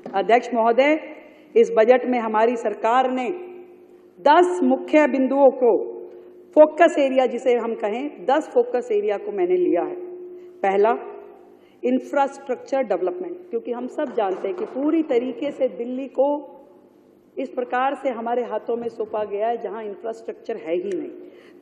अध्यक्ष महोदय, इस बजट में हमारी सरकार ने 10 मुख्य बिंदुओं को, फोकस एरिया जिसे हम कहें, 10 फोकस एरिया को मैंने लिया है। पहला, इंफ्रास्ट्रक्चर डेवलपमेंट, क्योंकि हम सब जानते हैं कि पूरी तरीके से दिल्ली को इस प्रकार से हमारे हाथों में सौंपा गया है जहां इंफ्रास्ट्रक्चर है ही नहीं।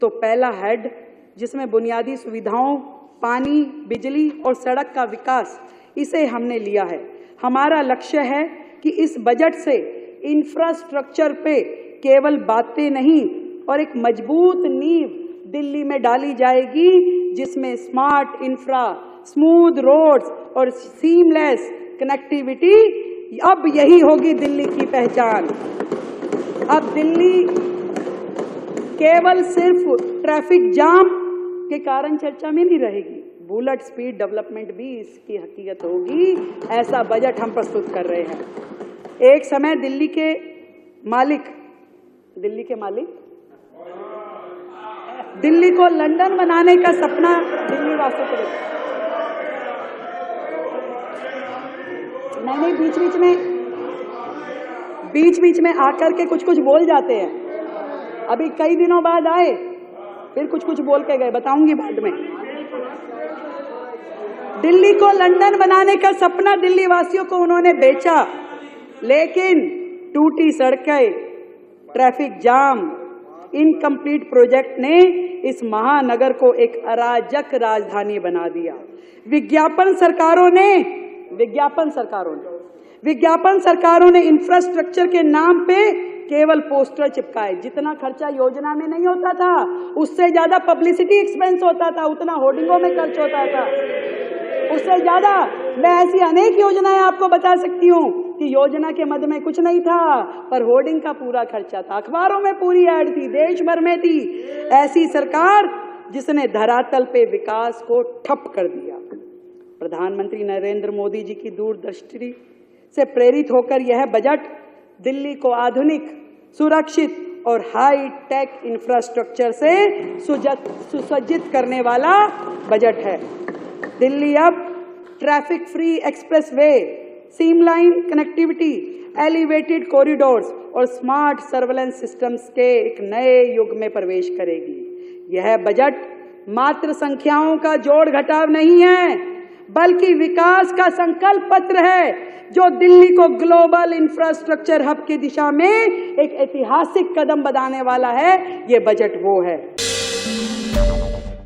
तो पहला हेड, जिसमें बुनियादी सुविधाओं, पानी, बिजली और सड़क का विकास, इसे हमने लिया है। हमारा लक्ष्य है कि इस बजट से इंफ्रास्ट्रक्चर पे केवल बातें नहीं और एक मजबूत नींव दिल्ली में डाली जाएगी, जिसमें स्मार्ट इंफ्रा, स्मूथ रोड्स और सीमलेस कनेक्टिविटी, अब यही होगी दिल्ली की पहचान। अब दिल्ली केवल सिर्फ ट्रैफिक जाम के कारण चर्चा में नहीं रहेगी, बुलेट स्पीड डेवलपमेंट भी इसकी हकीकत होगी। ऐसा बजट हम प्रस्तुत कर रहे हैं। एक समय दिल्ली के मालिक दिल्ली को लंदन बनाने का सपना दिल्ली वासियों को देखा। नहीं, बीच में आकर के कुछ बोल जाते हैं। अभी कई दिनों बाद आए, फिर कुछ बोल के गए, बताऊंगी बाद में। दिल्ली को लंदन बनाने का सपना दिल्ली वासियों को उन्होंने बेचा, लेकिन टूटी सड़कें, ट्रैफिक जाम, इनकम्प्लीट प्रोजेक्ट ने इस महानगर को एक अराजक राजधानी बना दिया। विज्ञापन सरकारों ने इंफ्रास्ट्रक्चर के नाम पे केवल पोस्टर चिपकाए। जितना खर्चा योजना में नहीं होता था, उससे ज्यादा पब्लिसिटी एक्सपेंस होता था, उतना होर्डिंगों में खर्च होता था, उससे ज्यादा। मैं ऐसी अनेक योजनाएं आपको बता सकती हूँ कि योजना के मद में कुछ नहीं था, पर होर्डिंग का पूरा खर्चा था, अखबारों में पूरी ऐड थी, देश भर में थी। ऐसी सरकार जिसने धरातल पे विकास को ठप कर दिया। प्रधानमंत्री नरेंद्र मोदी जी की दूरदृष्टि से प्रेरित होकर यह बजट दिल्ली को आधुनिक, सुरक्षित और हाई टेक इंफ्रास्ट्रक्चर से सुसज्जित करने वाला बजट है। दिल्ली अब traffic free expressway, seamless connectivity, elevated corridors और स्मार्ट सर्वेलेंस सिस्टम्स के एक नए युग में प्रवेश करेगी। यह बजट मात्र संख्याओं का जोड़ घटाव नहीं है, बल्कि विकास का संकल्प पत्र है, जो दिल्ली को ग्लोबल इंफ्रास्ट्रक्चर हब की दिशा में एक ऐतिहासिक कदम बढ़ाने वाला है। ये बजट वो है।